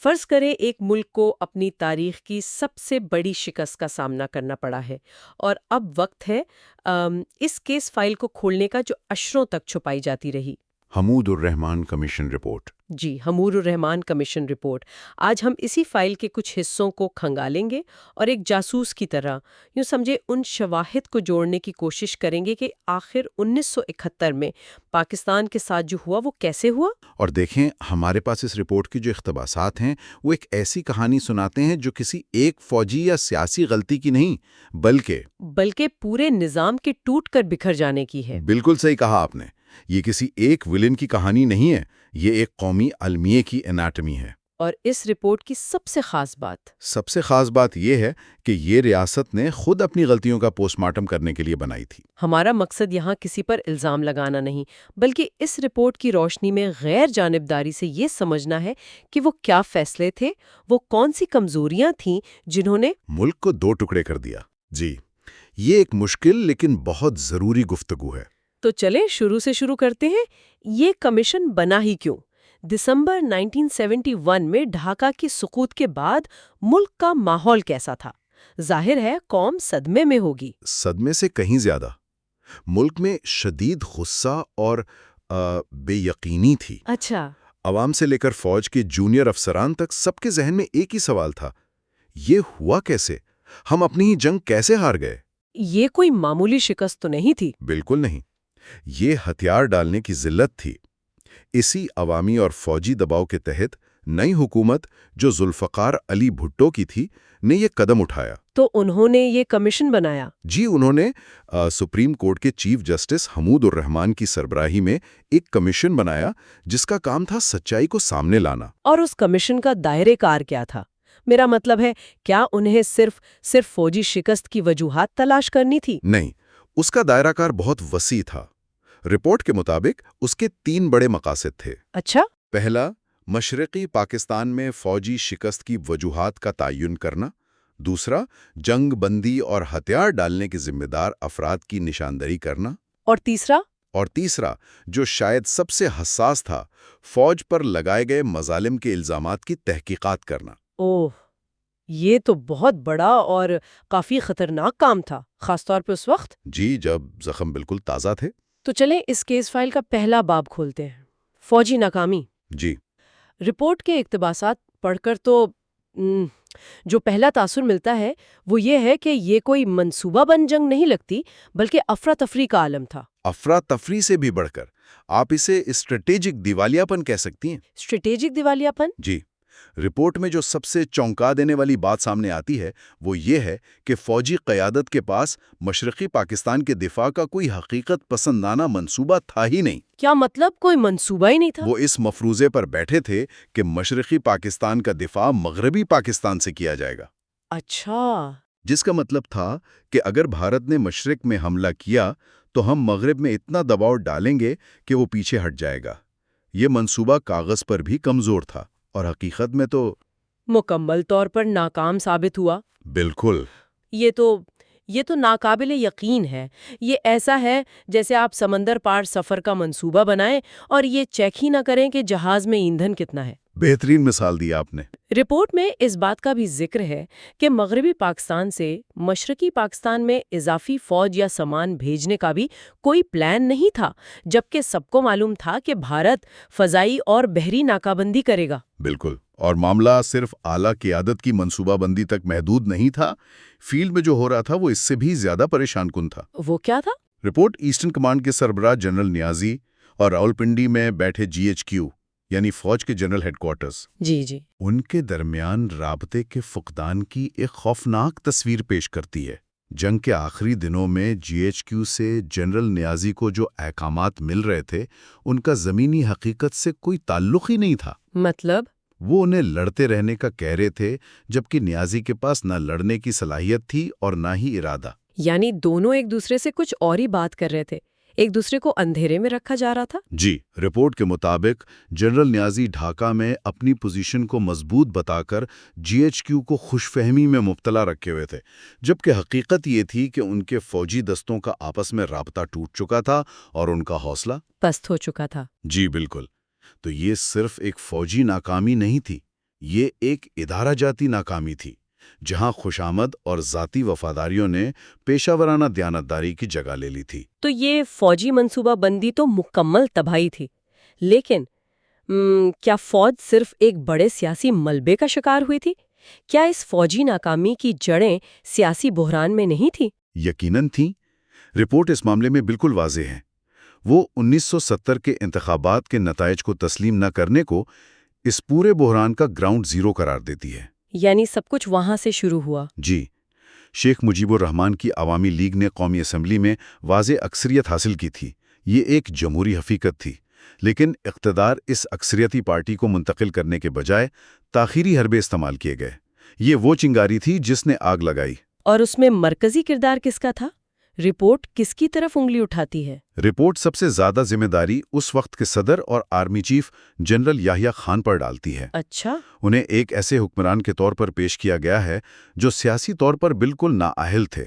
فرض کریں ایک ملک کو اپنی تاریخ کی سب سے بڑی شکست کا سامنا کرنا پڑا ہے اور اب وقت ہے اس کیس فائل کو کھولنے کا جو اشروں تک چھپائی جاتی رہی۔ حمود الرحمان کمیشن رپورٹ۔ جی، حمور الرحمان کمیشن رپورٹ۔ آج ہم اسی فائل کے کچھ حصوں کو کھنگالیں گے اور ایک جاسوس کی طرح یوں سمجھے ان شواہد کو جوڑنے کی کوشش کریں گے کہ آخر 1971 میں پاکستان کے ساتھ جو ہوا وہ کیسے ہوا۔ اور دیکھیں، ہمارے پاس اس رپورٹ کی جو اقتباسات ہیں وہ ایک ایسی کہانی سناتے ہیں جو کسی ایک فوجی یا سیاسی غلطی کی نہیں بلکہ پورے نظام کے ٹوٹ کر بکھر جانے کی ہے۔ بالکل صحیح کہا آپ نے۔ یہ کسی ایک ولن کی کہانی نہیں ہے، یہ ایک قومی المیے کی اناٹمی ہے۔ اور اس رپورٹ کی سب سے خاص بات یہ ہے کہ یہ ریاست نے خود اپنی غلطیوں کا پوسٹ مارٹم کرنے کے لیے بنائی تھی۔ ہمارا مقصد یہاں کسی پر الزام لگانا نہیں، بلکہ اس رپورٹ کی روشنی میں غیر جانبداری سے یہ سمجھنا ہے کہ وہ کیا فیصلے تھے، وہ کون سی کمزوریاں تھیں جنہوں نے ملک کو دو ٹکڑے کر دیا۔ جی، یہ ایک مشکل لیکن بہت ضروری گفتگو ہے۔ تو چلیں شروع سے شروع کرتے ہیں۔ یہ کمیشن بنا ہی کیوں؟ دسمبر 1971 میں ڈھاکہ کی سقوط کے بعد ملک کا ماحول کیسا تھا؟ ظاہر ہے قوم صدمے میں ہوگی۔ صدمے سے کہیں زیادہ۔ ملک میں شدید غصہ اور بے یقینی تھی۔ اچھا۔ عوام سے لے کر فوج کے جونیئر افسران تک سب کے ذہن میں ایک ہی سوال تھا، یہ ہوا کیسے؟ ہم اپنی ہی جنگ کیسے ہار گئے؟ یہ کوئی معمولی شکست تو نہیں تھی۔ بالکل نہیں، یہ ہتھیار ڈالنے کی ذلت تھی۔ اسی عوامی اور فوجی دباؤ کے تحت نئی حکومت جو ذوالفقار علی بھٹو کی تھی نے یہ قدم اٹھایا۔ تو انہوں نے یہ کمیشن بنایا؟ جی، انہوں نے سپریم کورٹ کے چیف جسٹس حمود الرحمان کی سربراہی میں ایک کمیشن بنایا جس کا کام تھا سچائی کو سامنے لانا۔ اور اس کمیشن کا دائرہ کار کیا تھا؟ میرا مطلب ہے، کیا انہیں صرف فوجی شکست کی وجوہات تلاش کرنی تھی؟ نہیں، اس کا دائرہ کار بہت وسیع تھا۔ رپورٹ کے مطابق اس کے 3 بڑے مقاصد تھے۔ اچھا۔ پہلا، مشرقی پاکستان میں فوجی شکست کی وجوہات کا تعین کرنا۔ دوسرا، جنگ بندی اور ہتھیار ڈالنے کے ذمہ دار افراد کی نشاندہی کرنا۔ اور تیسرا، جو شاید سب سے حساس تھا، فوج پر لگائے گئے مظالم کے الزامات کی تحقیقات کرنا۔ اوہ، یہ تو بہت بڑا اور کافی خطرناک کام تھا، خاص طور پہ اس وقت۔ جی، جب زخم بالکل تازہ تھے۔ تو چلیں اس کیس فائل کا پہلا باب کھولتے ہیں، فوجی ناکامی۔ جی، رپورٹ کے اقتباسات پڑھ کر تو جو پہلا تاثر ملتا ہے وہ یہ ہے کہ یہ کوئی منصوبہ بند جنگ نہیں لگتی، بلکہ افراتفری کا عالم تھا۔ افراتفری سے بھی بڑھ کر آپ اسے اسٹریٹجک دیوالیاپن کہہ سکتی ہیں۔ اسٹریٹجک دیوالیاپن؟ جی، رپورٹ میں جو سب سے چونکا دینے والی بات سامنے آتی ہے وہ یہ ہے کہ فوجی قیادت کے پاس مشرقی پاکستان کے دفاع کا کوئی حقیقت پسندانہ منصوبہ تھا ہی نہیں۔ کیا مطلب کوئی منصوبہ ہی نہیں تھا؟ وہ اس مفروضے پر بیٹھے تھے کہ مشرقی پاکستان کا دفاع مغربی پاکستان سے کیا جائے گا۔ اچھا۔ جس کا مطلب تھا کہ اگر بھارت نے مشرق میں حملہ کیا تو ہم مغرب میں اتنا دباؤ ڈالیں گے کہ وہ پیچھے ہٹ جائے گا۔ یہ منصوبہ کاغذ پر بھی کمزور تھا اور حقیقت میں تو مکمل طور پر ناکام ثابت ہوا۔ بالکل۔ یہ تو ناقابل یقین ہے۔ یہ ایسا ہے جیسے آپ سمندر پار سفر کا منصوبہ بنائیں اور یہ چیک ہی نہ کریں کہ جہاز میں ایندھن کتنا ہے۔ بہترین مثال دی آپ نے۔ رپورٹ میں اس بات کا بھی ذکر ہے کہ مغربی پاکستان سے مشرقی پاکستان میں اضافی فوج یا سامان بھیجنے کا بھی کوئی پلان نہیں تھا، جبکہ سب کو معلوم تھا کہ بھارت فضائی اور بحری ناکہ بندی کرے گا۔ بالکل، اور معاملہ صرف اعلیٰ قیادت کی منصوبہ بندی تک محدود نہیں تھا۔ فیلڈ میں جو ہو رہا تھا وہ اس سے بھی زیادہ پریشان کن تھا۔ وہ کیا تھا؟ رپورٹ ایسٹرن کمانڈ کے سربراہ جنرل نیازی اور راولپنڈی میں بیٹھے GHQ یعنی فوج کے جنرل ہیڈ کوارٹرز، جی ان کے درمیان رابطے کے فقدان کی ایک خوفناک تصویر پیش کرتی ہے۔ جنگ کے آخری دنوں میں GHQ سے جنرل نیازی کو جو احکامات مل رہے تھے ان کا زمینی حقیقت سے کوئی تعلق ہی نہیں تھا۔ مطلب؟ وہ انہیں لڑتے رہنے کا کہہ رہے تھے، جبکہ نیازی کے پاس نہ لڑنے کی صلاحیت تھی اور نہ ہی ارادہ۔ یعنی دونوں ایک دوسرے سے کچھ اور ہی بات کر رہے تھے، ایک دوسرے کو اندھیرے میں رکھا جا رہا تھا۔ جی، رپورٹ کے مطابق جنرل نیازی ڈھاکہ میں اپنی پوزیشن کو مضبوط بتا کر GHQ کو خوش فہمی میں مبتلا رکھے ہوئے تھے، جبکہ حقیقت یہ تھی کہ ان کے فوجی دستوں کا آپس میں رابطہ ٹوٹ چکا تھا اور ان کا حوصلہ پست ہو چکا تھا۔ جی بالکل۔ تو یہ صرف ایک فوجی ناکامی نہیں تھی، یہ ایک ادارہ جاتی ناکامی تھی جہاں خوشامد اور ذاتی وفاداریوں نے پیشہ ورانہ دیانتداری کی جگہ لے لی تھی۔ تو یہ فوجی منصوبہ بندی تو مکمل تباہی تھی، لیکن کیا فوج صرف ایک بڑے سیاسی ملبے کا شکار ہوئی تھی؟ کیا اس فوجی ناکامی کی جڑیں سیاسی بحران میں نہیں تھی؟ یقیناً تھیں۔ رپورٹ اس معاملے میں بالکل واضح ہے۔ وہ 1970 کے انتخابات کے نتائج کو تسلیم نہ کرنے کو اس پورے بحران کا گراؤنڈ زیرو قرار دیتی ہے۔ یعنی سب کچھ وہاں سے شروع ہوا۔ جی، شیخ مجیب الرحمان کی عوامی لیگ نے قومی اسمبلی میں واضح اکثریت حاصل کی تھی۔ یہ ایک جمہوری حقیقت تھی، لیکن اقتدار اس اکثریتی پارٹی کو منتقل کرنے کے بجائے تاخیری حربے استعمال کیے گئے۔ یہ وہ چنگاری تھی جس نے آگ لگائی۔ اور اس میں مرکزی کردار کس کا تھا؟ رپورٹ کس کی طرف انگلی اٹھاتی ہے؟ رپورٹ سب سے زیادہ ذمہ داری اس وقت کے صدر اور army chief general Yahya Khan پر ڈالتی ہے۔ اچھا۔ انہیں ایک ایسے حکمران کے طور پر پیش کیا گیا ہے جو سیاسی طور پر بالکل نااہل تھے۔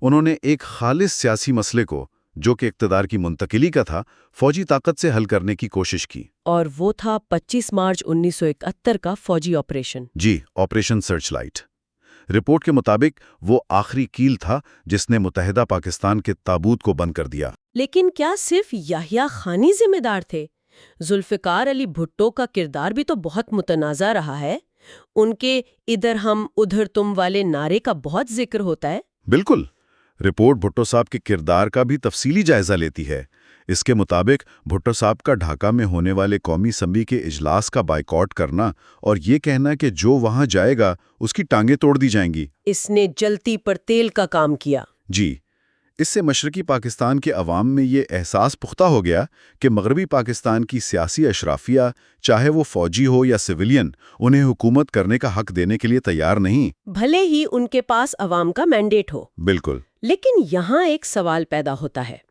انہوں نے ایک خالص سیاسی مسئلے کو، جو کہ اقتدار کی منتقلی کا تھا، فوجی طاقت سے حل کرنے کی کوشش کی۔ اور وہ تھا 25 مارچ 1971 کا فوجی آپریشن۔ جی، آپریشن سرچ لائٹ۔ رپورٹ کے مطابق وہ آخری کیل تھا جس نے متحدہ پاکستان کے تابوت کو بند کر دیا۔ لیکن کیا صرف یحییٰ خان ہی ذمہ دار تھے؟ ذوالفقار علی بھٹو کا کردار بھی تو بہت متنازع رہا ہے۔ ان کے ادھر ہم ادھر تم والے نعرے کا بہت ذکر ہوتا ہے۔ بالکل۔ رپورٹ بھٹو صاحب کے کردار کا بھی تفصیلی جائزہ لیتی ہے۔ اس کے مطابق بھٹو صاحب کا ڈھاکہ میں ہونے والے قومی اسمبلی کے اجلاس کا بائیکاٹ کرنا اور یہ کہنا کہ جو وہاں جائے گا اس کی ٹانگیں توڑ دی جائیں گی، اس نے جلتی پر تیل کا کام کیا۔ جی، اس سے مشرقی پاکستان کے عوام میں یہ احساس پختہ ہو گیا کہ مغربی پاکستان کی سیاسی اشرافیہ، چاہے وہ فوجی ہو یا سویلین، انہیں حکومت کرنے کا حق دینے کے لیے تیار نہیں، بھلے ہی ان کے پاس عوام کا مینڈیٹ ہو۔ بالکل۔ لیکن یہاں ایک سوال پیدا ہوتا ہے۔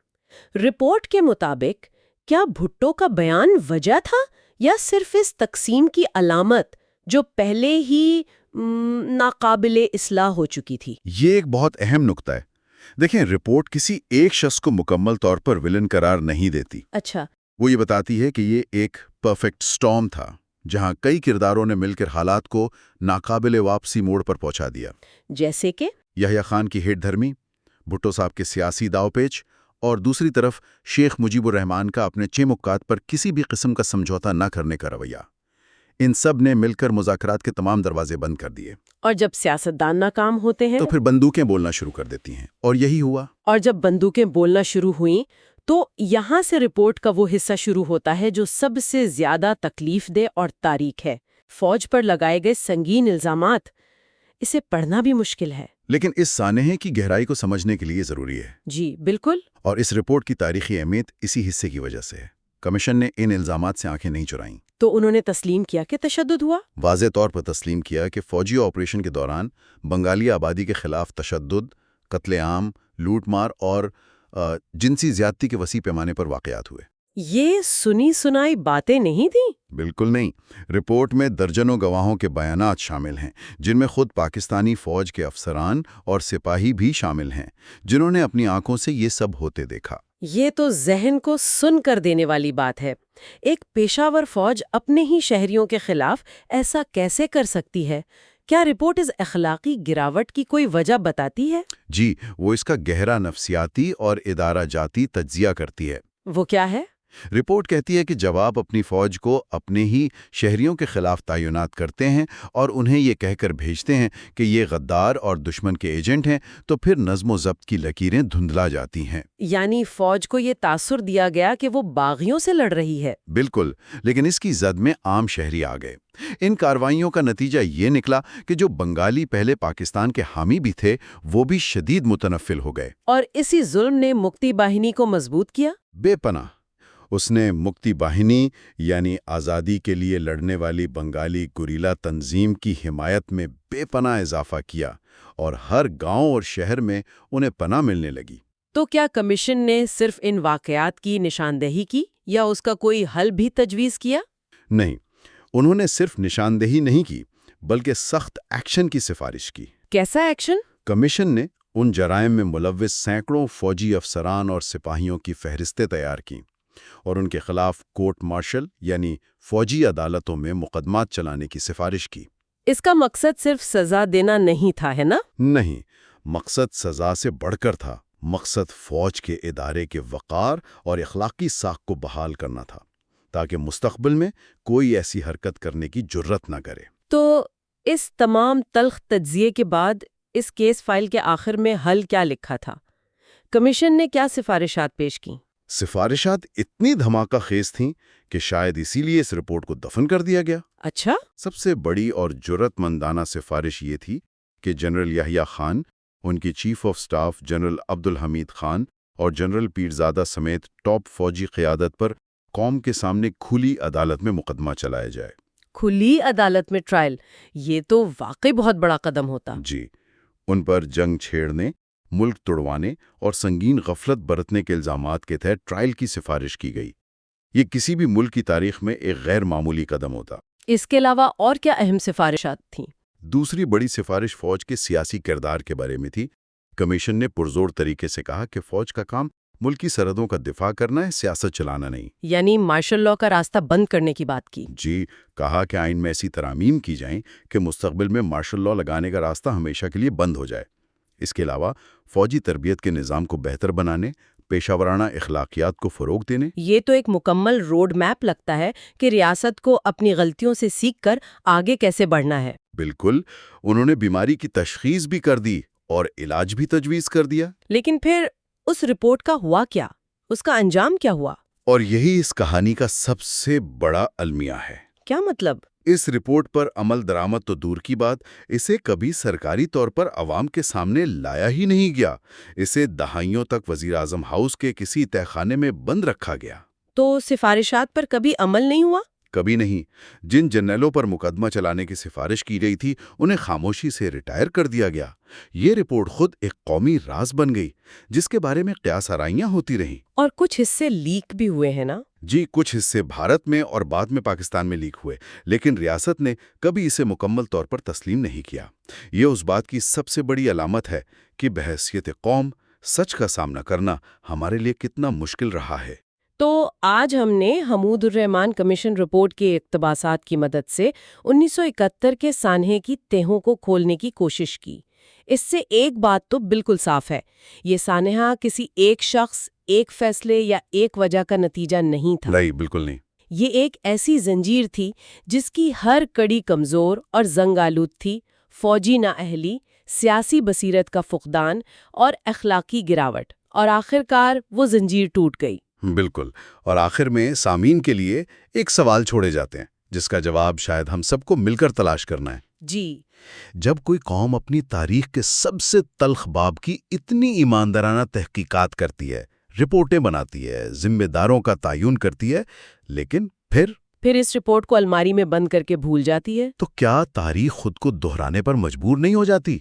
رپورٹ کے مطابق کیا بھٹو کا بیان وجہ تھا یا صرف اس تقسیم کی علامت جو پہلے ہی ناقابل اصلاح ہو چکی تھی؟ یہ ایک بہت اہم نقطہ ہے۔ دیکھیں، رپورٹ کسی ایک شخص کو مکمل طور پر ولن قرار نہیں دیتی۔ اچھا۔ وہ یہ بتاتی ہے کہ یہ ایک پرفیکٹ سٹارم تھا جہاں کئی کرداروں نے مل کر حالات کو ناقابل واپسی موڑ پر پہنچا دیا۔ جیسے کہ یحییٰ خان کی ہیٹ دھرمی، بھٹو صاحب کے سیاسی داؤ پیچ، اور دوسری طرف شیخ مجیب الرحمان کا اپنے چمکات پر کسی بھی قسم کا سمجھوتا نہ کرنے کا رویہ۔ ان سب نے مل کر مذاکرات کے تمام دروازے بند کر دیے۔ اور جب سیاستدان ناکام ہوتے ہیں تو پھر بندوقیں بولنا شروع کر دیتی ہیں، اور یہی ہوا۔ اور جب بندوقیں بولنا شروع ہوئیں تو یہاں سے رپورٹ کا وہ حصہ شروع ہوتا ہے جو سب سے زیادہ تکلیف دہ اور تاریک ہے۔ فوج پر لگائے گئے سنگین الزامات۔ اسے پڑھنا بھی مشکل ہے، لیکن اس سانحے کی گہرائی کو سمجھنے کے لیے ضروری ہے۔ جی بالکل۔ اور اس رپورٹ کی تاریخی اہمیت اسی حصے کی وجہ سے ہے۔ کمیشن نے ان الزامات سے آنکھیں نہیں چرائیں۔ تو انہوں نے تسلیم کیا کہ تشدد ہوا؟ واضح طور پر تسلیم کیا کہ فوجی آپریشن کے دوران بنگالی آبادی کے خلاف تشدد، قتل عام، لوٹ مار اور جنسی زیادتی کے وسیع پیمانے پر واقعات ہوئے۔ یہ سنی سنائی باتیں نہیں تھیں؟ بالکل نہیں۔ رپورٹ میں درجنوں گواہوں کے بیانات شامل ہیں، جن میں خود پاکستانی فوج کے افسران اور سپاہی بھی شامل ہیں، جنہوں نے اپنی آنکھوں سے یہ سب ہوتے دیکھا۔ یہ تو ذہن کو سن کر دینے والی بات ہے۔ ایک پیشہ ور فوج اپنے ہی شہریوں کے خلاف ایسا کیسے کر سکتی ہے؟ کیا رپورٹ اس اخلاقی گراوٹ کی کوئی وجہ بتاتی ہے؟ جی، وہ اس کا گہرا نفسیاتی اور ادارہ جاتی تجزیہ کرتی ہے۔ وہ کیا ہے؟ رپورٹ کہتی ہے کہ جب آپ اپنی فوج کو اپنے ہی شہریوں کے خلاف تعینات کرتے ہیں اور انہیں یہ کہہ کر بھیجتے ہیں کہ یہ غدار اور دشمن کے ایجنٹ ہیں، تو پھر نظم و ضبط کی لکیریں دھندلا جاتی ہیں۔ یعنی فوج کو یہ تاثر دیا گیا کہ وہ باغیوں سے لڑ رہی ہے۔ بالکل، لیکن اس کی زد میں عام شہری آ گئے۔ ان کارروائیوں کا نتیجہ یہ نکلا کہ جو بنگالی پہلے پاکستان کے حامی بھی تھے، وہ بھی شدید متنفل ہو گئے۔ اور اسی ظلم نے مکتی باہنی کو مضبوط کیا؟ بے پناہ۔ اس نے مکتی باہنی یعنی آزادی کے لیے لڑنے والی بنگالی گوریلا تنظیم کی حمایت میں بے پناہ اضافہ کیا، اور ہر گاؤں اور شہر میں انہیں پناہ ملنے لگی۔ تو کیا کمیشن نے صرف ان واقعات کی نشاندہی کی یا اس کا کوئی حل بھی تجویز کیا؟ نہیں، انہوں نے صرف نشاندہی نہیں کی بلکہ سخت ایکشن کی سفارش کی۔ کیسا ایکشن؟ کمیشن نے ان جرائم میں ملوث سینکڑوں فوجی افسران اور سپاہیوں کی فہرستیں تیار کیں۔ اور ان کے خلاف کورٹ مارشل یعنی فوجی عدالتوں میں مقدمات چلانے کی سفارش کی۔ اس کا مقصد صرف سزا دینا نہیں تھا، ہے نا؟ نہیں، مقصد سزا سے بڑھ کر تھا۔ مقصد فوج کے ادارے کے وقار اور اخلاقی ساکھ کو بحال کرنا تھا، تاکہ مستقبل میں کوئی ایسی حرکت کرنے کی جرت نہ کرے۔ تو اس تمام تلخ تجزیے کے بعد اس کیس فائل کے آخر میں حل کیا لکھا تھا؟ کمیشن نے کیا سفارشات پیش کی؟ سفارشات اتنی دھماکہ خیز تھیں کہ شاید اسی لیے اس رپورٹ کو دفن کر دیا گیا۔ اچھا؟ سب سے بڑی اور جرت مندانہ سفارش یہ تھی کہ جنرل یحییٰ خان، ان کی chief of staff general Abdul Hamid Khan اور جنرل پیرزادہ سمیت ٹاپ فوجی قیادت پر قوم کے سامنے کھلی عدالت میں مقدمہ چلایا جائے۔ کھلی عدالت میں ٹرائل، یہ تو واقعی بہت بڑا قدم ہوتا۔ جی، ان پر جنگ چھیڑنے، ملک توڑوانے اور سنگین غفلت برتنے کے الزامات کے تحت ٹرائل کی سفارش کی گئی۔ یہ کسی بھی ملک کی تاریخ میں ایک غیر معمولی قدم ہوتا۔ اس کے علاوہ اور کیا اہم سفارشات تھیں؟ دوسری بڑی سفارش فوج کے سیاسی کردار کے بارے میں تھی۔ کمیشن نے پرزور طریقے سے کہا کہ فوج کا کام ملکی سرحدوں کا دفاع کرنا ہے، سیاست چلانا نہیں۔ یعنی مارشل لاء کا راستہ بند کرنے کی بات کی۔ جی، کہا کہ آئین میں ایسی ترامیم کی جائیں کہ مستقبل میں مارشل لاء لگانے کا راستہ ہمیشہ کے لیے بند ہو جائے۔ اس کے علاوہ فوجی تربیت کے نظام کو بہتر بنانے، پیشہ ورانہ اخلاقیات کو فروغ دینے۔ یہ تو ایک مکمل روڈ میپ لگتا ہے کہ ریاست کو اپنی غلطیوں سے سیکھ کر آگے کیسے بڑھنا ہے۔ بالکل، انہوں نے بیماری کی تشخیص بھی کر دی اور علاج بھی تجویز کر دیا۔ لیکن پھر اس رپورٹ کا ہوا کیا؟ اس کا انجام کیا ہوا؟ اور یہی اس کہانی کا سب سے بڑا المیہ ہے۔ کیا مطلب؟ اس رپورٹ پر عمل درآمد تو دور کی بات، اسے کبھی سرکاری طور پر عوام کے سامنے لایا ہی نہیں گیا۔ اسے دہائیوں تک وزیر اعظم ہاؤس کے کسی تہہ خانے میں بند رکھا گیا۔ تو سفارشات پر کبھی عمل نہیں ہوا؟ کبھی نہیں۔ جن جنرلوں پر مقدمہ چلانے کی سفارش کی گئی تھی انہیں خاموشی سے ریٹائر کر دیا گیا۔ یہ رپورٹ خود ایک قومی راز بن گئی جس کے بارے میں قیاس آرائیاں ہوتی رہیں۔ اور کچھ حصے لیک بھی ہوئے ہیں نا؟ جی، کچھ حصے بھارت میں اور بعد میں پاکستان میں لیک ہوئے، لیکن ریاست نے کبھی اسے مکمل طور پر تسلیم نہیں کیا۔ یہ اس بات کی سب سے بڑی علامت ہے کہ بحیثیت قوم سچ کا سامنا کرنا ہمارے لیے کتنا مشکل رہا ہے۔ تو آج ہم نے حمود الرحمن کمیشن رپورٹ کے اقتباسات کی مدد سے 1971 کے سانحے کی تہوں کو کھولنے کی کوشش کی۔ اس سے ایک بات تو بالکل صاف ہے، یہ سانحہ کسی ایک شخص، ایک فیصلے یا ایک وجہ کا نتیجہ نہیں تھا۔ نہیں، بالکل نہیں۔ یہ ایک ایسی زنجیر تھی جس کی ہر کڑی کمزور اور زنگ آلود تھی، فوجی نااہلی، سیاسی بصیرت کا فقدان اور اخلاقی گراوٹ، اور آخرکار وہ زنجیر ٹوٹ گئی۔ بالکل، اور آخر میں سامعین کے لیے ایک سوال چھوڑے جاتے ہیں جس کا جواب شاید ہم سب کو مل کر تلاش کرنا ہے۔ جی، جب کوئی قوم اپنی تاریخ کے سب سے تلخ باب کی اتنی ایماندارانہ تحقیقات کرتی ہے، رپورٹیں بناتی ہے، ذمہ داروں کا تعین کرتی ہے، لیکن پھر اس رپورٹ کو الماری میں بند کر کے بھول جاتی ہے، تو کیا تاریخ خود کو دہرانے پر مجبور نہیں ہو جاتی؟